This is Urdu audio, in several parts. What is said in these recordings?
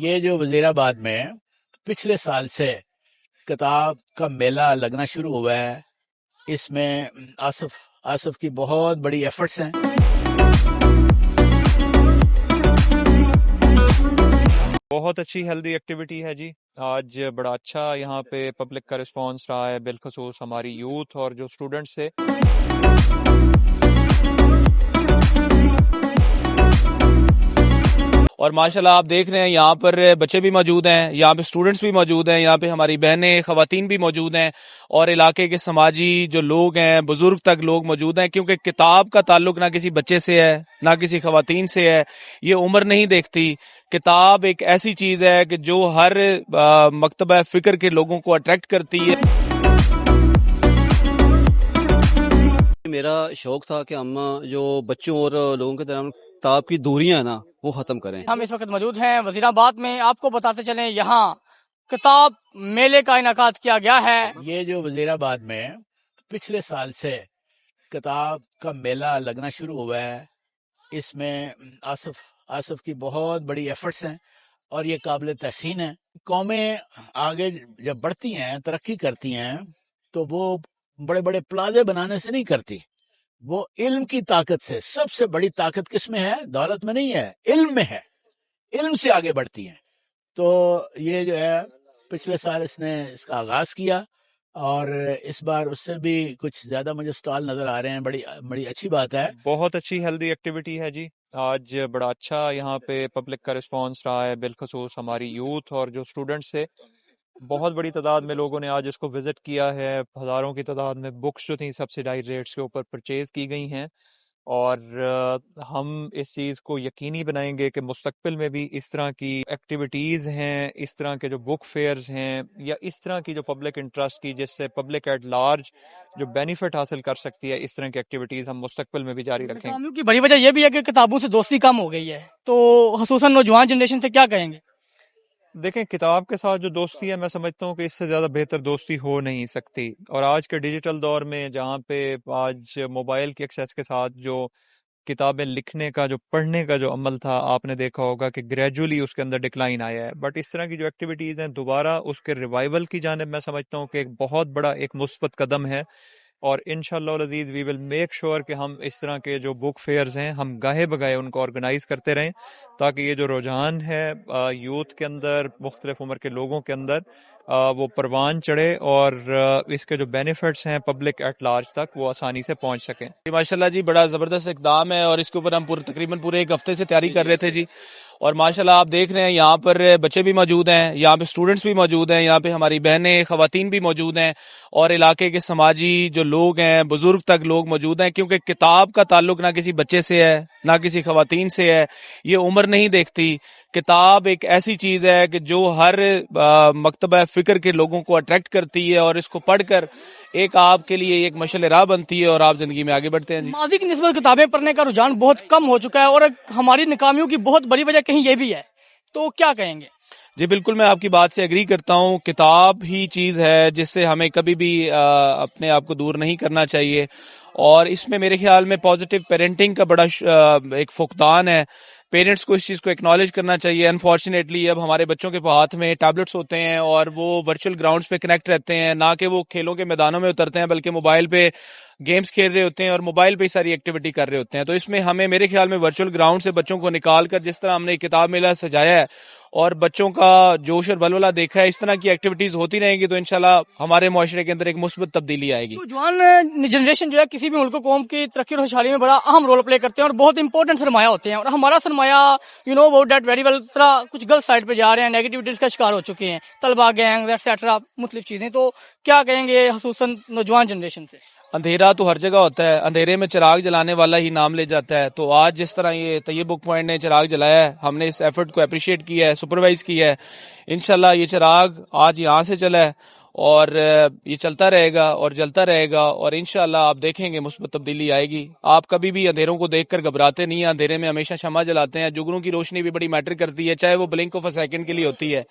یہ جو وزیر آباد میں پچھلے سال سے کتاب کا میلہ لگنا شروع ہوا ہے، اس میں آصف کی بہت بڑی ایفرٹس ہیں۔ بہت اچھی ہیلدی ایکٹیویٹی ہے جی۔ آج بڑا اچھا یہاں پہ پبلک کا رسپانس رہا ہے، بالخصوص ہماری یوتھ اور جو اسٹوڈنٹس سے۔ اور ماشاءاللہ آپ دیکھ رہے ہیں یہاں پر بچے بھی موجود ہیں، یہاں پہ اسٹوڈنٹس بھی موجود ہیں، یہاں پہ ہماری بہنیں خواتین بھی موجود ہیں، اور علاقے کے سماجی جو لوگ ہیں، بزرگ تک لوگ موجود ہیں، کیونکہ کتاب کا تعلق نہ کسی بچے سے ہے نہ کسی خواتین سے ہے، یہ عمر نہیں دیکھتی۔ کتاب ایک ایسی چیز ہے کہ جو ہر مکتبہ فکر کے لوگوں کو اٹریکٹ کرتی ہے۔ میرا شوق تھا کہ ہم جو بچوں اور لوگوں کے درمیان کتاب کی دوریاں ہیں نا وہ ختم کریں۔ ہم اس وقت موجود ہیں وزیر آباد میں، آپ کو بتاتے چلیں یہاں کتاب میلے کا انعقاد کیا گیا ہے۔ یہ جو وزیر آباد میں پچھلے سال سے کتاب کا میلہ لگنا شروع ہوا ہے، اس میں آصف کی بہت بڑی ایفرٹس ہیں اور یہ قابل تحسین ہے۔ قومیں آگے جب بڑھتی ہیں، ترقی کرتی ہیں، تو وہ بڑے بڑے پلازے بنانے سے نہیں کرتی، وہ علم کی طاقت سے۔ سب سے بڑی طاقت کس میں ہے؟ دولت میں نہیں ہے، علم میں ہے۔ علم سے آگے بڑھتی ہیں۔ تو یہ جو ہے پچھلے سال اس نے اس کا آغاز کیا، اور اس بار اس سے بھی کچھ زیادہ مجھے سٹال نظر آ رہے ہیں۔ بڑی اچھی بات ہے۔ بہت اچھی ہیلدی ایکٹیویٹی ہے جی۔ آج بڑا اچھا یہاں پہ پبلک کا رسپانس رہا ہے، بالخصوص ہماری یوتھ اور جو اسٹوڈنٹس سے۔ بہت بڑی تعداد میں لوگوں نے آج اس کو وزٹ کیا ہے، ہزاروں کی تعداد میں بکس جو تھیں سبسڈائز ریٹس کے اوپر پرچیز کی گئی ہیں، اور ہم اس چیز کو یقینی بنائیں گے کہ مستقبل میں بھی اس طرح کی ایکٹیویٹیز ہیں، اس طرح کے جو بک فیئرز ہیں، یا اس طرح کی جو پبلک انٹرسٹ کی جس سے پبلک ایٹ لارج جو بینیفٹ حاصل کر سکتی ہے، اس طرح کی ایکٹیویٹیز ہم مستقبل میں بھی جاری رکھیں گے۔ ناکامیوں کی بڑی وجہ یہ بھی ہے کہ کتابوں سے دوستی کم ہو گئی ہے، تو خصوصاً نوجوان جنریشن سے کیا کہیں گے؟ دیکھیں، کتاب کے ساتھ جو دوستی ہے، میں سمجھتا ہوں کہ اس سے زیادہ بہتر دوستی ہو نہیں سکتی، اور آج کے ڈیجیٹل دور میں جہاں پہ آج موبائل کے ایکسیس کے ساتھ جو کتابیں لکھنے کا، جو پڑھنے کا جو عمل تھا، آپ نے دیکھا ہوگا کہ گریجولی اس کے اندر ڈکلائن آیا ہے، بٹ اس طرح کی جو ایکٹیویٹیز ہیں دوبارہ اس کے ریوائول کی جانب میں سمجھتا ہوں کہ ایک بہت بڑا ایک مثبت قدم ہے، اور انشاءاللہ العزیز وی ول میک شور کہ ہم اس طرح کے جو بک فیئرز ہیں ہم گاہے بگاہے ان کو آرگنائز کرتے رہیں، تاکہ یہ جو رجحان ہے یوتھ کے اندر، مختلف عمر کے لوگوں کے اندر، وہ پروان چڑھے، اور اس کے جو بینیفٹس ہیں پبلک ایٹ لارج تک وہ آسانی سے پہنچ سکیں۔ ماشاءاللہ جی، بڑا زبردست اقدام ہے، اور اس کے اوپر ہم تقریباً پورے ایک ہفتے سے تیاری کر رہے تھے جی۔ اور ماشاءاللہ آپ دیکھ رہے ہیں یہاں پر بچے بھی موجود ہیں، یہاں پہ اسٹوڈنٹس بھی موجود ہیں، یہاں پہ ہماری بہنیں خواتین بھی موجود ہیں، اور علاقے کے سماجی جو لوگ ہیں، بزرگ تک لوگ موجود ہیں، کیونکہ کتاب کا تعلق نہ کسی بچے سے ہے نہ کسی خواتین سے ہے، یہ عمر نہیں دیکھتی۔ کتاب ایک ایسی چیز ہے کہ جو ہر مکتبہ فکر کے لوگوں کو اٹریکٹ کرتی ہے، اور اس کو پڑھ کر ایک آپ کے لیے ایک مشعل راہ بنتی ہے، اور آپ زندگی میں آگے بڑھتے ہیں جی۔ ماضی کی نسبت کتابیں پڑھنے کا رجحان بہت کم ہو چکا ہے، اور ہماری ناکامیوں کی بہت بڑی وجہ کہیں یہ بھی ہے، تو کیا کہیں گے؟ جی بالکل، میں آپ کی بات سے ایگری کرتا ہوں۔ کتاب ہی چیز ہے جس سے ہمیں کبھی بھی اپنے آپ کو دور نہیں کرنا چاہیے، اور اس میں میرے خیال میں پازیٹیو پیرنٹنگ کا بڑا ایک فقدان ہے۔ پیرنٹس کو اس چیز کو ایکنالج کرنا چاہیے۔ انفارچونیٹلی اب ہمارے بچوں کے ہاتھ میں ٹیبلٹس ہوتے ہیں، اور وہ ورچوئل گراؤنڈز پہ کنیکٹ رہتے ہیں، نہ کہ وہ کھیلوں کے میدانوں میں اترتے ہیں، بلکہ موبائل پہ گیمز کھیل رہے ہوتے ہیں، اور موبائل پہ ہی ساری ایکٹیویٹی کر رہے ہوتے ہیں۔ تو اس میں ہمیں میرے خیال میں ورچوئل گراؤنڈ سے بچوں کو نکال کر، جس طرح ہم نے کتاب میلہ سجایا ہے اور بچوں کا جوش اور ولولہ دیکھا ہے، اس طرح کی ایکٹیویٹیز ہوتی رہیں گی تو انشاءاللہ ہمارے معاشرے کے اندر ایک مثبت تبدیلی آئے گی۔ نوجوان جنریشن جو ہے کسی بھی ملک و قوم کی ترقی اور خوشحالی میں بڑا اہم رول پلے کرتے ہیں، اور بہت امپورٹنٹ سرمایہ ہوتے ہیں، اور ہمارا سرمایہ you know about that very well, طرح کچھ غلط سائڈ پہ جا رہے ہیں، نیگیٹیوٹیز کا شکار ہو چکے ہیں، طلبہ گینگ ایٹسیٹرا، مختلف چیزیں۔ تو کیا کہیں گے خصوصاً نوجوان جنریشن سے؟ اندھیرا تو ہر جگہ ہوتا ہے، اندھیرے میں چراغ جلانے والا ہی نام لے جاتا ہے۔ تو آج جس طرح یہ طیب بک پوائنٹ نے چراغ جلایا ہے، ہم نے اس ایفرٹ کو اپریشیٹ کیا ہے، سپروائز کیا ہے۔ انشاءاللہ یہ چراغ آج یہاں سے چلا ہے، اور یہ چلتا رہے گا اور جلتا رہے گا، اور انشاءاللہ آپ دیکھیں گے مثبت تبدیلی آئے گی۔ آپ کبھی بھی اندھیروں کو دیکھ کر گھبراتے نہیں ہیں، اندھیرے میں ہمیشہ شمع جلاتے ہیں۔ جگروں کی روشنی بھی بڑی میٹر کرتی ہے، چاہے وہ بلنک آف اے سیکنڈ کے لیے ہوتی ہے۔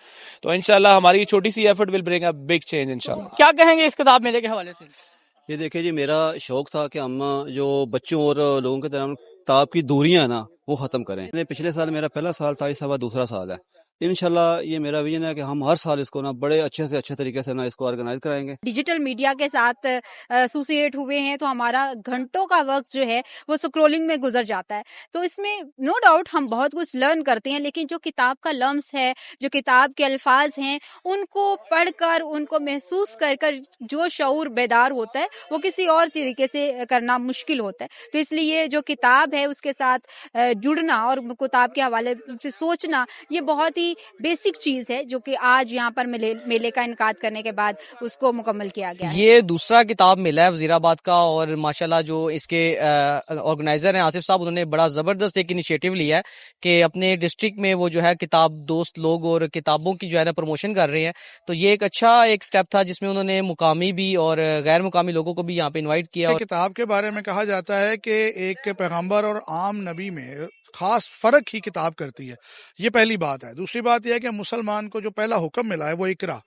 تو انشاءاللہ ہماری چھوٹی سی effort will bring a big change انشاءاللہ۔ کیا کہیں گے اس کتاب میلے کے حوالے سے؟ یہ دیکھیں جی، میرا شوق تھا کہ ہم جو بچوں اور لوگوں کے درمیان کتاب کی دوریاں ہیں نا وہ ختم کریں۔ پچھلے سال میرا پہلا سال تھا، اس سال دوسرا سال ہے۔ انشاءاللہ یہ میرا ویژن ہے کہ ہم ہر سال اس کو نا بڑے اچھے سے اچھے طریقے سے نا اس کو آرگنائز کرائیں گے. ڈیجیٹل میڈیا کے ساتھ ایسوسیٹ ہوئے ہیں تو ہمارا گھنٹوں کا وقت جو ہے وہ اسکرولنگ میں گزر جاتا ہے. تو اس میں نو ڈاؤٹ ہم بہت کچھ لرن کرتے ہیں، لیکن جو کتاب کا لمس ہے، جو کتاب کے الفاظ ہیں، ان کو پڑھ کر، ان کو محسوس کر کر جو شعور بیدار ہوتا ہے وہ کسی اور طریقے سے کرنا مشکل ہوتا ہے. تو اس لیے جو کتاب ہے اس کے ساتھ جڑنا اور کتاب کے حوالے سے سوچنا، یہ بہت ہی بیسک چیز ہے جو کہ آج یہاں پر میلے کا انعقاد کرنے کے بعد اس کو مکمل کیا گیا ہے. یہ دوسرا کتاب میلہ ہے وزیر آباد کا، اور ماشاءاللہ جو اس کے آرگنائزر ہیں آصف صاحب، انہوں نے بڑا زبردست ایک انیشیٹو لیا ہے کہ اپنے ڈسٹرکٹ میں وہ جو ہے کتاب دوست لوگ اور کتابوں کی جو ہے نا پروموشن کر رہے ہیں. تو یہ ایک اچھا ایک سٹیپ تھا جس میں انہوں نے مقامی بھی اور غیر مقامی لوگوں کو بھی یہاں پہ انوائٹ کیا. کتاب کے بارے میں کہا جاتا ہے کہ ایک پیغمبر اور عام نبی میں خاص فرق ہی کتاب کرتی ہے. یہ پہلی بات ہے. دوسری بات یہ ہے کہ مسلمان کو جو پہلا حکم ملا ہے وہ اقرا،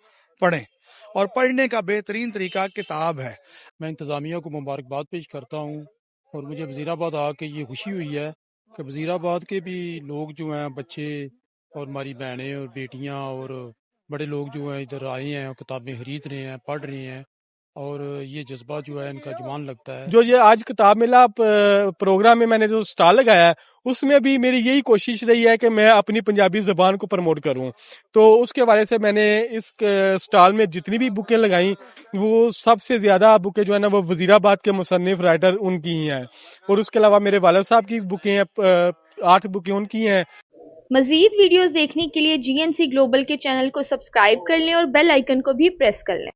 پڑھیں، اور پڑھنے کا بہترین طریقہ کتاب ہے. میں انتظامیہ کو مبارکباد پیش کرتا ہوں، اور مجھے وزیر آباد آ کے یہ خوشی ہوئی ہے کہ وزیر آباد کے بھی لوگ جو ہیں، بچے اور ہماری بہنیں اور بیٹیاں اور بڑے لوگ جو ہیں ادھر آئے ہیں اور کتابیں خرید رہے ہیں، پڑھ رہے ہیں، اور یہ جذبہ جو ہے ان کا جوان لگتا ہے. جو یہ آج کتاب میلہ پروگرام میں نے جو سٹال لگایا ہے، اس میں بھی میری یہی کوشش رہی ہے کہ میں اپنی پنجابی زبان کو پروموٹ کروں. تو اس کے حوالے سے میں نے اس سٹال میں جتنی بھی بکیں لگائیں، وہ سب سے زیادہ بکیں جو ہے نا وہ وزیر آباد کے مصنف رائٹر ان کی ہی ہیں، اور اس کے علاوہ میرے والد صاحب کی بکیں ہیں، 8 بکیں ان کی ہیں. مزید ویڈیوز دیکھنے کے لیے GNC گلوبل کے چینل کو سبسکرائب کر لیں اور بیل آئیکن کو بھی پریس کر لیں.